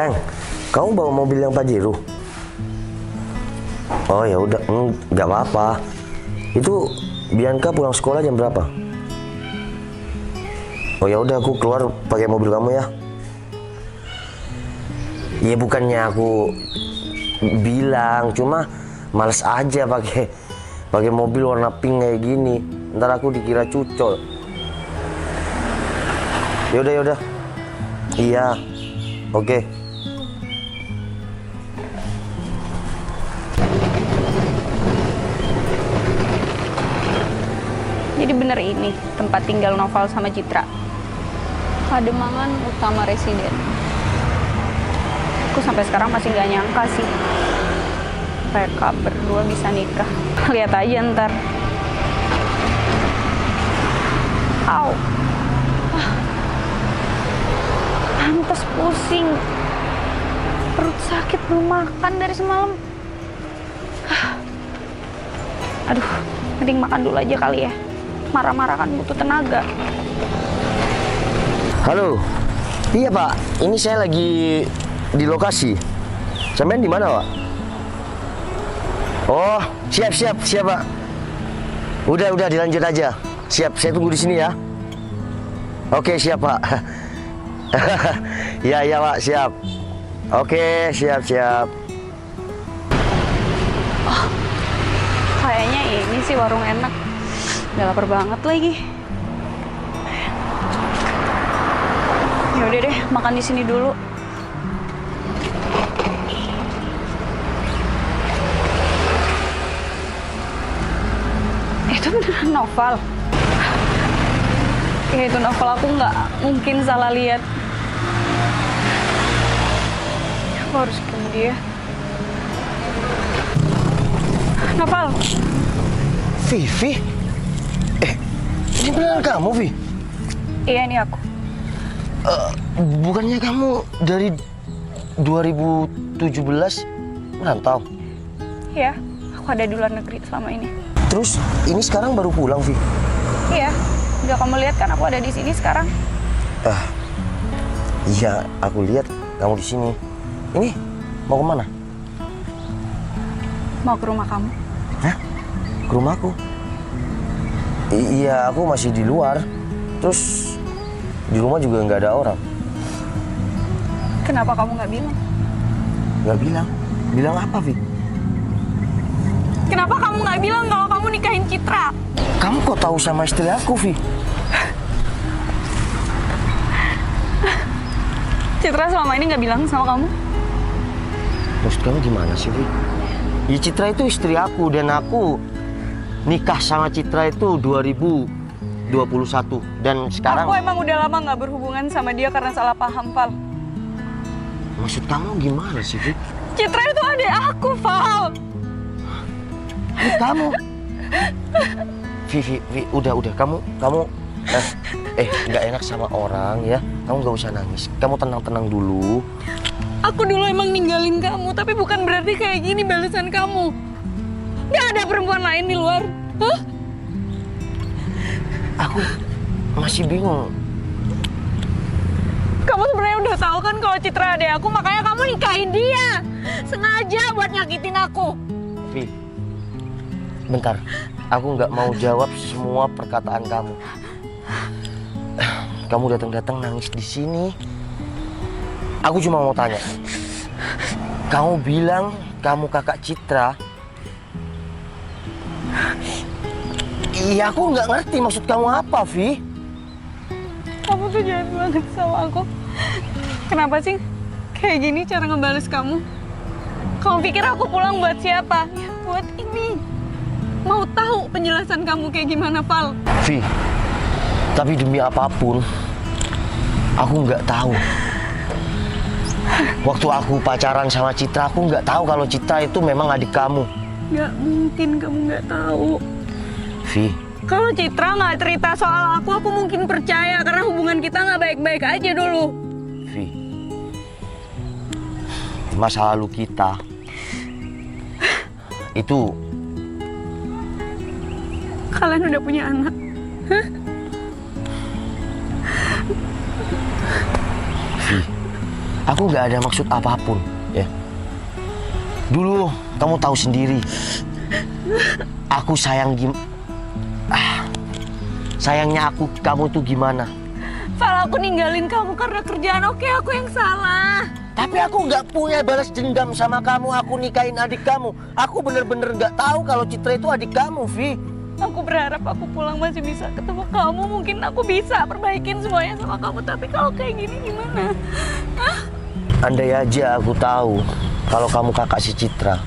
Sayang, kamu bawa mobil yang Pajero? Oh ya udah, nggak apa-apa. Itu Bianca pulang sekolah jam berapa? Oh ya udah, aku keluar pakai mobil kamu ya. Ya bukannya aku bilang, cuma males aja pakai mobil warna pink kayak gini. Ntar aku dikira cucol. Yaudah. Iya, oke. Jadi bener ini tempat tinggal Noval sama Citra. Pademangan Utama Residen. Aku sampai sekarang masih gak nyangka sih mereka berdua bisa nikah. Lihat aja ntar. Au. Pantes pusing. Perut sakit, belum makan dari semalam. Aduh, mending makan dulu aja kali ya. Marah-marah kan butuh tenaga. Halo. Iya Pak, ini saya lagi di lokasi. Sampean di mana Pak? Oh, siap Pak. Udah dilanjut aja. Siap, saya tunggu di sini ya. Oke, siap Pak. Ya Pak, siap. Oke, siap. Oh, kayaknya ini sih warung enak. Udah lapar banget lagi. Ya udah deh, makan di sini dulu. Itu beneran Noval. Ya itu Noval, aku nggak mungkin salah lihat. Aku harus ketemu dia. Noval. Vivi? Ini beneran kamu, Vi? Iya, ini aku. Bukannya kamu dari 2017 merantau? Iya, aku ada di luar negeri selama ini. Terus ini sekarang baru pulang, Vi? Iya, udah kamu lihat kan aku ada di sini sekarang. Iya, aku lihat kamu di sini. Ini mau kemana? Mau ke rumah kamu. Hah? Ke rumahku? Iya, aku masih di luar. Terus di rumah juga nggak ada orang. Kenapa kamu nggak bilang? Nggak bilang? Bilang apa, Vi? Kenapa kamu nggak bilang kalau kamu nikahin Citra? Kamu kok tahu sama istri aku, Vi? Citra selama ini nggak bilang sama kamu? Maksud kamu gimana sih, Vi? Ya, Citra itu istri aku dan aku nikah sama Citra itu 2021 dan sekarang... Aku emang udah lama nggak berhubungan sama dia karena salah paham, Val. Maksud kamu gimana sih, Vi? Citra itu adik aku, Val. Ini kamu? Vi, udah, kamu nggak enak sama orang ya. Kamu nggak usah nangis. Kamu tenang dulu. Aku dulu emang ninggalin kamu, tapi bukan berarti kayak gini balasan kamu. Gak ada perempuan lain di luar. Hah? Aku masih bingung. Kamu sebenarnya udah tahu kan kalau Citra adik aku, makanya kamu nikahin dia. Sengaja buat nyakitin aku. Vi, bentar. Aku nggak mau jawab semua perkataan kamu. Kamu datang nangis di sini. Aku cuma mau tanya. Kamu bilang kamu kakak Citra. Iya, aku nggak ngerti maksud kamu apa, Vi. Kamu tuh jahat banget sama aku. Kenapa sih kayak gini cara ngebales kamu? Kamu pikir aku pulang buat siapa? Ya buat ini. Mau tahu penjelasan kamu kayak gimana, Val? Vi, tapi demi apapun, aku nggak tahu. Waktu aku pacaran sama Citra, aku nggak tahu kalau Citra itu memang adik kamu. Nggak mungkin kamu nggak tahu. Vi. Kalau Citra nggak cerita soal aku mungkin percaya karena hubungan kita nggak baik-baik aja dulu. Vi, masa lalu kita itu... Kalian udah punya anak. Hah? Vi, Aku nggak ada maksud apapun, ya. Dulu kamu tahu sendiri, aku sayangnya kamu tuh gimana. Val, aku ninggalin kamu karena kerjaan. Oke, aku yang salah. Tapi aku nggak punya balas dendam sama kamu. Aku nikahin adik kamu. Aku bener-bener nggak tahu kalau Citra itu adik kamu, Vi. Aku berharap aku pulang masih bisa ketemu kamu. Mungkin aku bisa perbaikin semuanya sama kamu. Tapi kalau kayak gini gimana? Hah? Andai aja aku tahu kalau kamu kakak si Citra.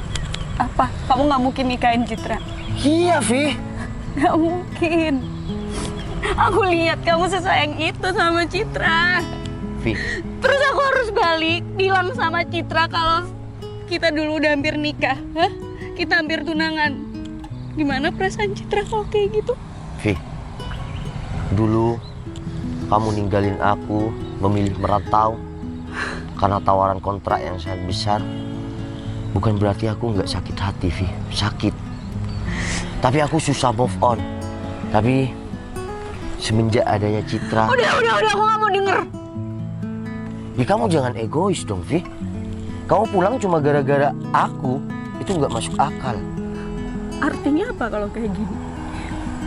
Apa? Kamu nggak mungkin nikahin Citra? Iya, Vi. Nggak mungkin. Aku lihat kamu sesayang itu sama Citra. Vi. Terus aku harus balik bilang sama Citra kalau kita dulu udah hampir nikah. Hah? Kita hampir tunangan. Gimana perasaan Citra kalau kayak gitu? Vi, dulu kamu ninggalin aku, memilih merantau karena tawaran kontrak yang sangat besar. Bukan berarti aku nggak sakit hati, Vi. Sakit. Tapi aku susah move on. Tapi semenjak adanya Citra... Udah, aku nggak mau denger. Ya kamu jangan egois dong, Vi. Kamu pulang cuma gara-gara aku, itu nggak masuk akal. Artinya apa kalau kayak gini?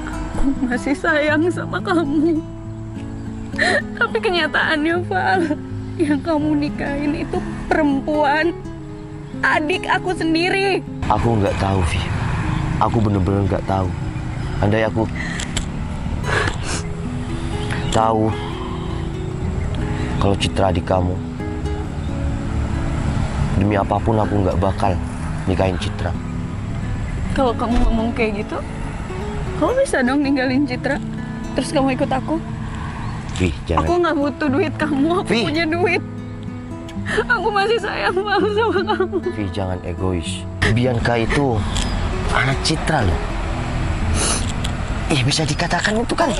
Aku masih sayang sama kamu. Tapi kenyataannya, Val, yang kamu nikahin itu perempuan adik aku sendiri. Aku nggak tahu, Vi. Aku bener-bener nggak tahu. Andai aku tahu kalau Citra adik kamu, demi apapun aku nggak bakal nikahin Citra. Kalau kamu ngomong kayak gitu, kamu bisa dong ninggalin Citra. Terus kamu ikut aku. Vi, jangan. Aku nggak butuh duit kamu, aku Vi. punya duit. Aku masih sayang banget sama kamu. Vi, jangan egois. Bianca itu anak Citra loh. Bisa dikatakan itu kan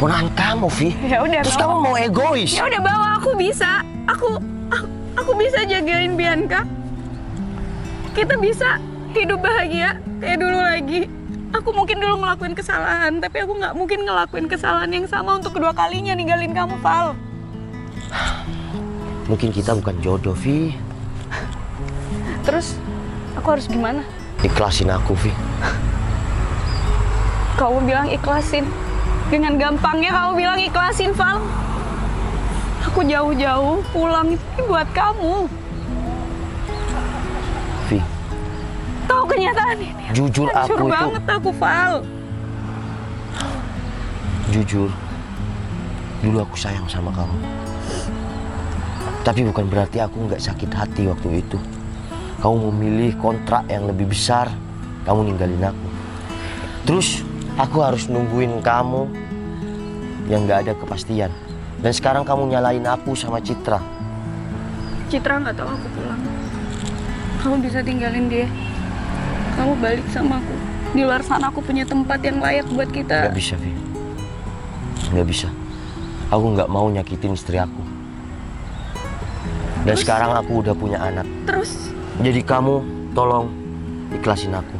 ponakan kamu, Vi. Ya udah. Terus kamu mau egois? Ya udah, bawa aku bisa. Aku bisa jagain Bianca. Kita bisa hidup bahagia kayak dulu lagi. Aku mungkin dulu ngelakuin kesalahan, tapi aku nggak mungkin ngelakuin kesalahan yang sama untuk kedua kalinya ninggalin kamu, Val. Mungkin kita bukan jodoh, Vi. Terus aku harus gimana? Ikhlasin aku, Vi. Kamu bilang ikhlasin. Dengan gampangnya kamu bilang ikhlasin, Val. Aku jauh-jauh pulang itu buat kamu. Vi, Tahu kenyataan ini. jujur Hancur aku itu... banget aku, Val. Jujur, dulu aku sayang sama kamu. Tapi bukan berarti aku nggak sakit hati waktu itu. Kamu memilih kontrak yang lebih besar, kamu ninggalin aku. Terus aku harus nungguin kamu yang nggak ada kepastian. Dan sekarang kamu nyalain aku sama Citra. Citra nggak tahu aku pulang. Kamu bisa tinggalin dia. Kamu balik sama aku. Di luar sana aku punya tempat yang layak buat kita. Nggak bisa, Vi. Nggak bisa. Aku nggak mau nyakitin istri aku. Dan sekarang aku udah punya anak. Terus Jadi kamu tolong ikhlasin aku.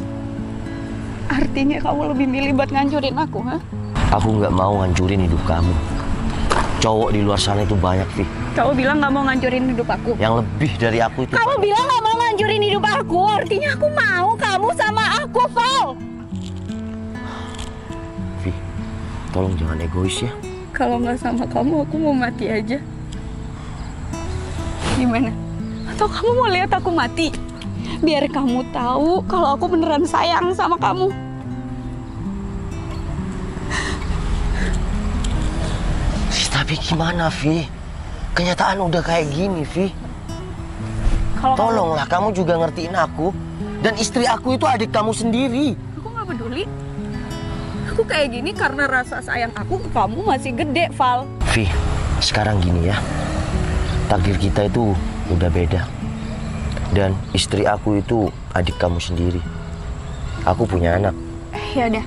artinya kamu lebih milih buat ngancurin aku, ha? Aku nggak mau ngancurin hidup kamu. Cowok di luar sana itu banyak, Vi. Kamu bilang nggak mau ngancurin hidup aku. Yang lebih dari aku itu. Kamu bilang nggak mau ngancurin hidup aku. Artinya aku mau kamu sama aku, Val. Vi, tolong jangan egois ya. Kalau nggak sama kamu, aku mau mati aja. Gimana? Atau kamu mau lihat aku mati? Biar kamu tahu kalau aku beneran sayang sama kamu. Tapi gimana, Vi? Kenyataan udah kayak gini, Vi. Kalau Tolonglah, kamu juga ngertiin aku. Dan istri aku itu adik kamu sendiri. aku nggak peduli. Aku kayak gini karena rasa sayang aku ke kamu masih gede, Val. Vi, sekarang gini ya. Takdir kita itu udah beda. Dan istri aku itu adik kamu sendiri. Aku punya anak. Ya udah.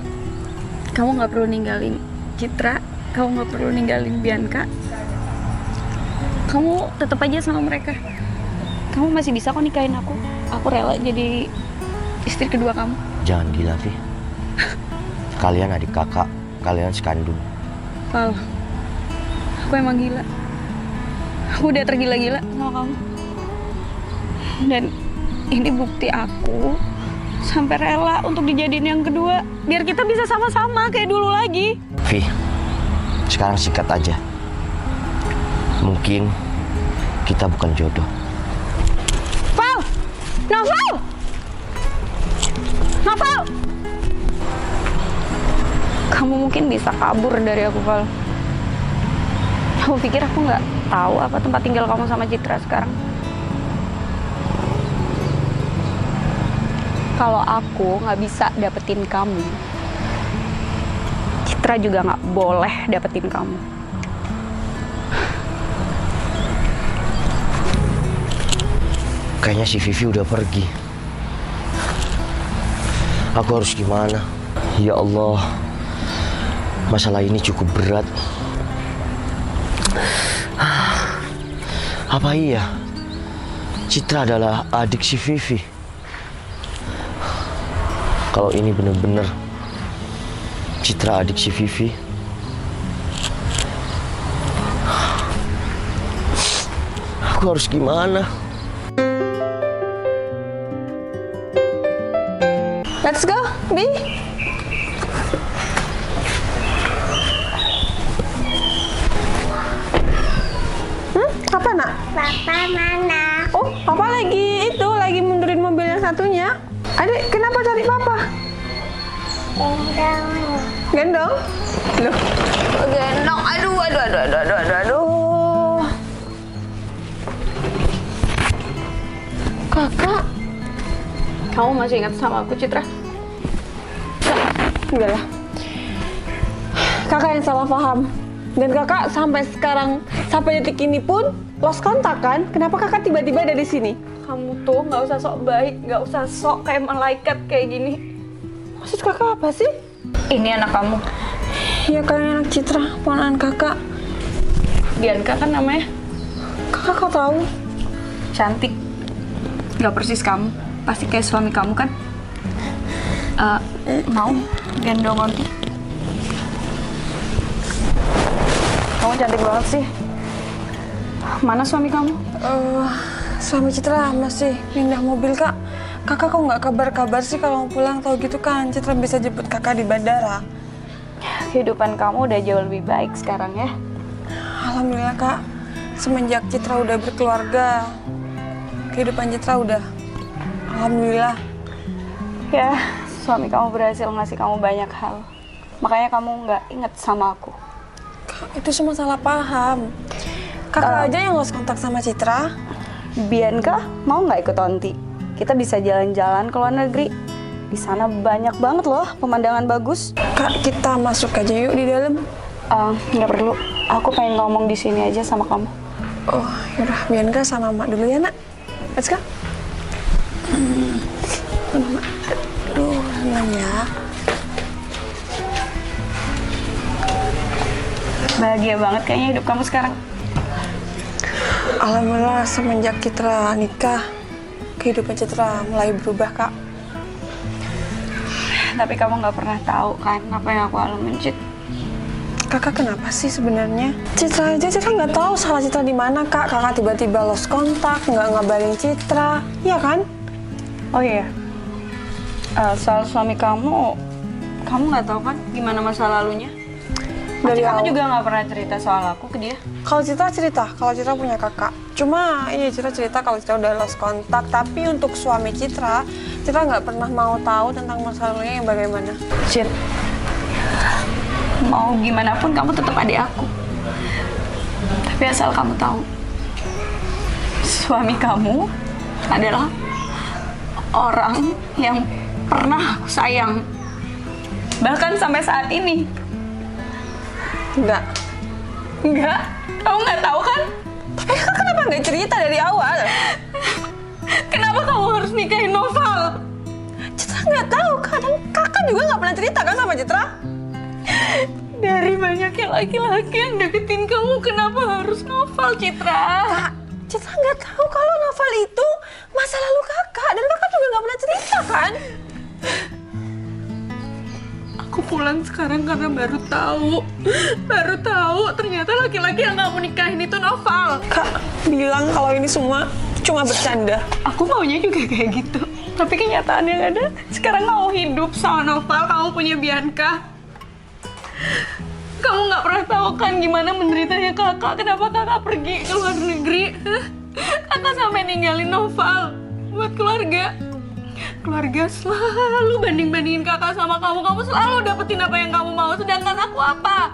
Kamu nggak perlu ninggalin Citra. Kamu nggak perlu ninggalin Bianca. Kamu tetap aja sama mereka. Kamu masih bisa kok nikahin aku. Aku rela jadi istri kedua kamu. Jangan gila, Vi. Kalian adik kakak, kalian sekandung. Val, aku emang gila. Aku udah tergila-gila sama kamu. Dan ini bukti aku sampai rela untuk dijadiin yang kedua. Biar kita bisa sama-sama kayak dulu lagi. Vi, sekarang sikat aja. Mungkin kita bukan jodoh. Val! Novel! Novel! Kamu mungkin bisa kabur dari aku, Val. Kamu pikir aku nggak tahu apa tempat tinggal kamu sama Citra sekarang? Kalau aku nggak bisa dapetin kamu, Citra juga nggak boleh dapetin kamu. Kayaknya si Vivi udah pergi. Aku harus gimana? Ya Allah, masalah ini cukup berat. Apa iya Citra adalah adik si Vivi? Kalau ini benar-benar Citra adik si Vivi, aku harus gimana? Let's go, Bi. Apa nak? Papa mana? Oh, Papa lagi mundurin mobil yang satunya. Adik, kenapa cari Papa? Gendong. Gendong? Loh, gendong. Aduh. Kakak, kamu masih ingat sama aku, Citra? Enggak lah. Kakak yang salah paham. Dan kakak sampai sekarang, sampai detik ini pun lost kontak kan? Kenapa kakak tiba-tiba ada di sini? Kamu tuh nggak usah sok baik, nggak usah sok kayak malaikat kayak gini. Maksud kakak apa sih? Ini anak kamu. Iya kan, anak Citra, ponakan kakak. Bianca kan namanya. Kakak kok tahu? Cantik. Nggak persis kamu. Pasti kayak suami kamu kan? Mau gendong nanti? Kamu cantik banget sih. Mana suami kamu? Suami Citra masih pindah mobil, Kak. Kakak kok nggak kabar-kabar sih kalau mau pulang? Tahu gitu kan, Citra bisa jemput kakak di bandara. Kehidupan kamu udah jauh lebih baik sekarang ya? Alhamdulillah, Kak. Semenjak Citra udah berkeluarga, kehidupan Citra udah alhamdulillah. Ya, suami kamu berhasil ngasih kamu banyak hal. Makanya kamu nggak inget sama aku. Kak, itu semua salah paham. Kakak aja yang lost kontak sama Citra. Bianca, mau nggak ikut Onti? Kita bisa jalan-jalan ke luar negeri. Di sana banyak banget loh pemandangan bagus. Kak, kita masuk aja yuk di dalam. Nggak perlu. Aku pengen ngomong di sini aja sama kamu. Oh, yaudah. Bianca sama Mak dulu ya, Nak. Let's go. Mama, aduh, tenang ya. Bahagia banget kayaknya hidup kamu sekarang. Alhamdulillah, semenjak Citra nikah, kehidupan Citra mulai berubah, Kak. Tapi kamu nggak pernah tahu kan apa yang aku alamin, Cit. Kakak kenapa sih sebenarnya? Citra nggak tahu salah Citra di mana, Kak. Kakak tiba-tiba lost kontak, nggak ngabarin Citra, iya kan? Oh iya. Soal suami kamu nggak tahu kan gimana masa lalunya? Dari kamu juga nggak pernah cerita soal aku ke dia? Kalau Citra punya kakak. Cuma iya Citra cerita kalau Citra udah lost kontak. Tapi untuk suami Citra nggak pernah mau tahu tentang masa lalunya yang bagaimana. Cit, mau gimana pun kamu tetap adik aku. Tapi asal kamu tahu, suami kamu adalah orang yang pernah aku sayang. Bahkan sampai saat ini. Enggak. Kamu nggak tahu kan? Tapi kakak kenapa nggak cerita dari awal? Kenapa kamu harus nikahin Noval? Citra nggak tahu kan? Kakak juga nggak pernah cerita kan sama Citra? Dari banyaknya laki-laki yang deketin kamu, kenapa harus Noval, Citra? Kak, Citra nggak tahu kalau Noval itu masa lalu kakak. Dan kakak juga nggak pernah cerita kan? Aku Aku pulang sekarang karena baru tahu ternyata laki-laki yang kamu nikahin itu Noval. Kak bilang kalau ini semua cuma bercanda. Aku maunya juga kayak gitu. Tapi kenyataannya nggak ada. Sekarang kamu hidup sama Noval, kamu punya Bianca. Kamu nggak pernah tahu kan gimana menderitanya kakak. Kenapa kakak pergi ke luar negeri? Kakak sampai ninggalin Noval buat keluarga. Keluarga selalu banding-bandingin kakak sama kamu. Kamu selalu dapetin apa yang kamu mau. Sedangkan aku apa?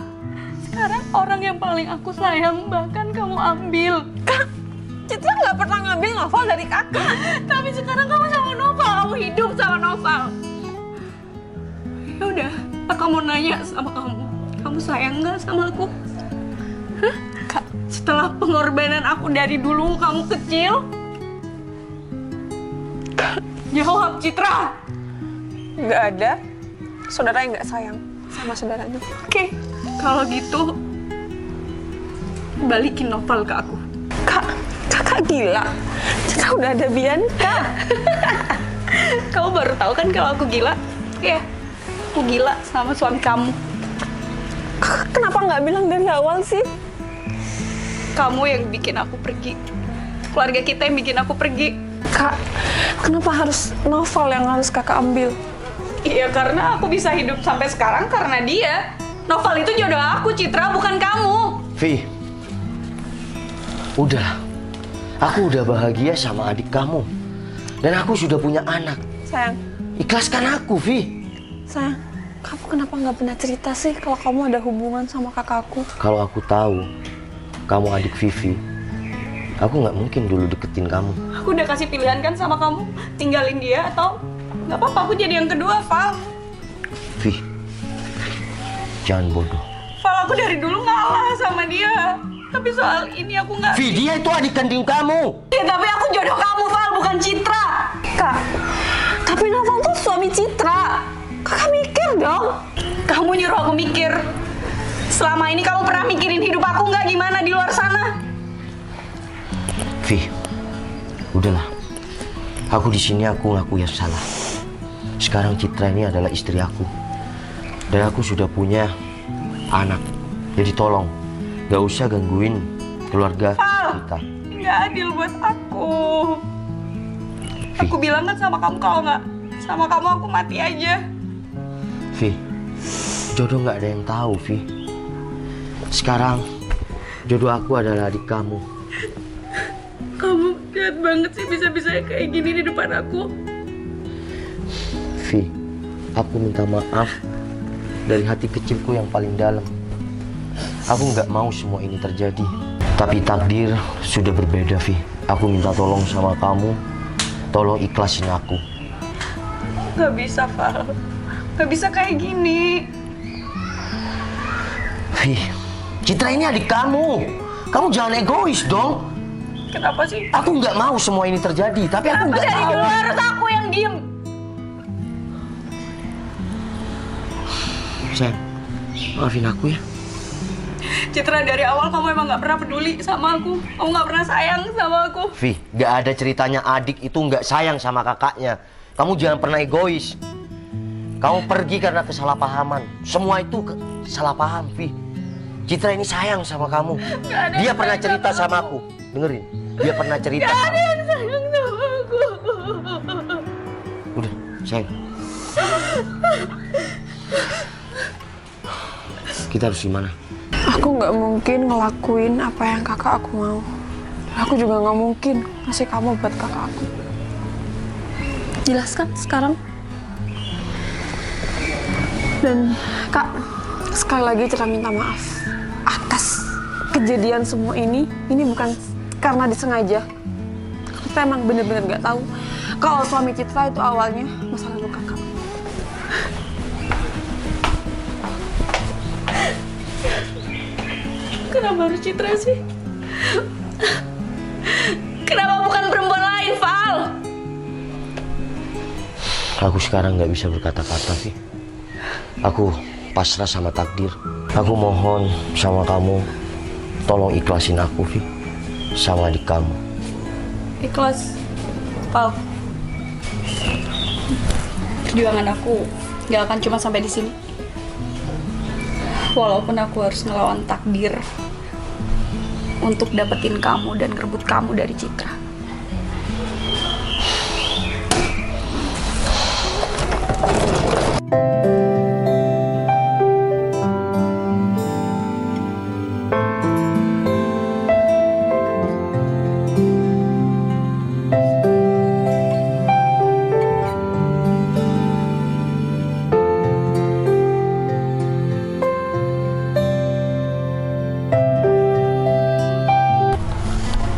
Sekarang orang yang paling aku sayang bahkan kamu ambil. Kak, Citra nggak pernah ngambil Noval dari kakak. Tapi sekarang kamu sama Noval, kamu hidup sama Noval. Ya udah, aku mau nanya sama kamu. Kamu sayang nggak sama aku? Hah? Kak, Setelah pengorbanan aku dari dulu kamu kecil? Jawab, Citra. nggak ada saudara yang nggak sayang sama saudaranya. Oke, kalau gitu balikin Noval ke aku. Kak, kakak gila. Citra udah ada Bianca. Kamu baru tahu kan kalau aku gila? Iya, aku gila sama suami kamu. Kakak kenapa nggak bilang dari awal sih? Kamu yang bikin aku pergi. Keluarga kita yang bikin aku pergi. Kak, kenapa harus Noval yang harus kakak ambil? Iya, karena aku bisa hidup sampai sekarang karena dia. Noval itu jodoh aku, Citra, bukan kamu. Vi, udah. Aku udah bahagia sama adik kamu. Dan aku sudah punya anak. Sayang, Ikhlaskan aku, Vi. sayang, kamu kenapa nggak pernah cerita sih kalau kamu ada hubungan sama kakakku? Kalau aku tahu kamu adik Vivi, aku nggak mungkin dulu deketin kamu. Aku udah kasih pilihan kan sama kamu, tinggalin dia atau nggak apa-apa aku jadi yang kedua, Val. Vi, jangan bodoh. Val, aku dari dulu ngalah sama dia. Tapi soal ini aku nggak... Vi, dia itu adik kandung kamu. Ya, tapi aku jodoh kamu, Val, bukan Citra. Kak, tapi Noval tuh suami Citra. Kakak mikir dong. Kamu nyuruh aku mikir. Selama ini kamu pernah mikirin hidup aku nggak gimana di luar sana? Vi, udahlah. Aku di sini aku ngaku yang salah. Sekarang Citra ini adalah istri aku. Dan aku sudah punya anak. Jadi tolong, gak usah gangguin keluarga kita. Nggak adil buat aku. Vi. Aku bilang kan sama kamu kalau nggak sama kamu aku mati aja. Vi, jodoh gak ada yang tahu, Vi. Sekarang, jodoh aku adalah adik kamu. Kamu jahat banget sih bisa-bisanya kayak gini di depan aku. Vi, aku minta maaf dari hati kecilku yang paling dalam. Aku nggak mau semua ini terjadi. Tapi takdir sudah berbeda, Vi. Aku minta tolong sama kamu. Tolong ikhlasin aku. Gak bisa, Val. Gak bisa kayak gini. Vi, Citra ini adik kamu. Kamu jangan egois dong. Kenapa sih? Aku nggak mau semua ini terjadi. Tapi aku Kenapa nggak dari tahu. dulu harus aku yang diem? Sayang, maafin aku ya. Citra, dari awal kamu emang gak pernah peduli sama aku. Kamu gak pernah sayang sama aku. Vi, nggak ada ceritanya adik itu nggak sayang sama kakaknya. Kamu jangan pernah egois. Kamu pergi karena kesalahpahaman. Semua itu salah paham, Vi. Citra ini sayang sama kamu. Nggak ada Dia yang pernah sayang cerita sama sama aku. Dengerin, dia pernah cerita. Gak ada yang sayang sama aku. Udah, sayang. Kita harus gimana? Aku nggak mungkin ngelakuin apa yang kakak aku mau. Aku juga nggak mungkin ngasih kamu buat kakak aku. Jelas kan sekarang? Dan kak, sekali lagi Citra minta maaf atas kejadian semua ini. Ini bukan karena disengaja. Kita emang bener-bener nggak tahu kalau suami Citra itu awalnya masa lalu kakak. Kenapa harus Citra sih? Kenapa bukan perempuan lain, Val? Aku sekarang nggak bisa berkata-kata, Vi. Aku pasrah sama takdir. Aku mohon sama kamu, tolong ikhlasin aku, Vi. Sama adik kamu. Ikhlas, Val. Perjuangan aku gak akan cuma sampai di sini. Walaupun aku harus ngelawan takdir untuk dapetin kamu dan ngerebut kamu dari Citra.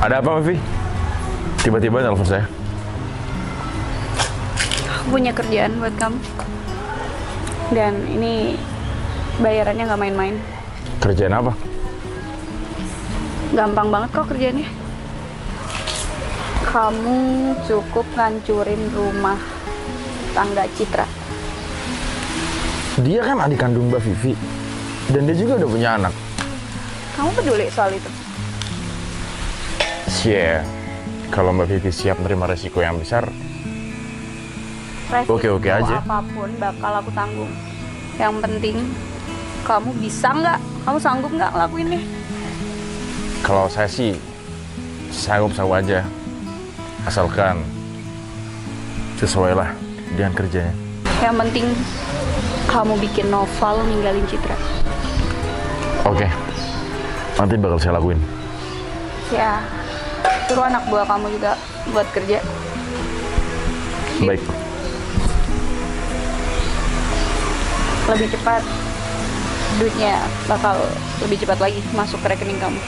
Ada apa, Vivi? Tiba-tiba telepon saya. Aku punya kerjaan buat kamu. Dan ini bayarannya nggak main-main. Kerjaan apa? Gampang banget kok kerjaannya. Kamu cukup ngancurin rumah tangga Citra. Dia kan adik kandung Mbak Vivi. Dan dia juga udah punya anak. Kamu peduli soal itu? Yeah. Kalau Mbak Vivi siap menerima resiko yang besar, Oke-oke aja. Apapun bakal aku tanggung. Yang penting kamu bisa nggak? Kamu sanggup nggak ngelakuinnya? kalau saya sih sanggup-sanggup aja. Asalkan sesuai lah dengan kerjanya. Yang penting kamu bikin novel ninggalin Citra. Oke. Nanti bakal saya lakuin. Ya, suruh anak buah kamu juga buat kerja. Baik. Lebih cepat, duitnya bakal lebih cepat lagi masuk ke rekening kamu.